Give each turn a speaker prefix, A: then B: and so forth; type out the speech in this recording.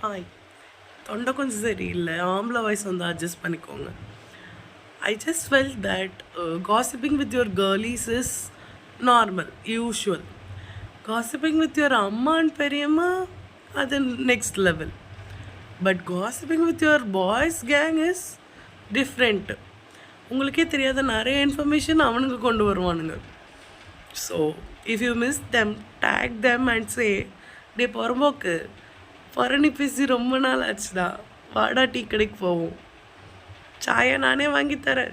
A: Hi. தொண்டை கொஞ்சம் சரியில்லை. ஆம்பளை வாய்ஸ் வந்து அட்ஜஸ்ட் பண்ணிக்கோங்க. I just felt that gossiping with your girlies is normal, usual. Gossiping with your amma and பெரியம்மா அது next level. But gossiping with your boys gang is different. உங்களுக்கே தெரியாத நிறைய இன்ஃபர்மேஷன் அவனுங்க கொண்டு வருவானுங்க. So if you miss them take them and say டே புறம்போக்கு பரணி பேசி ரொம்ப நாள் ஆச்சுடா, வாடா டீ கடைக்கு போவோம், சாயை நானே வாங்கி தரேன்.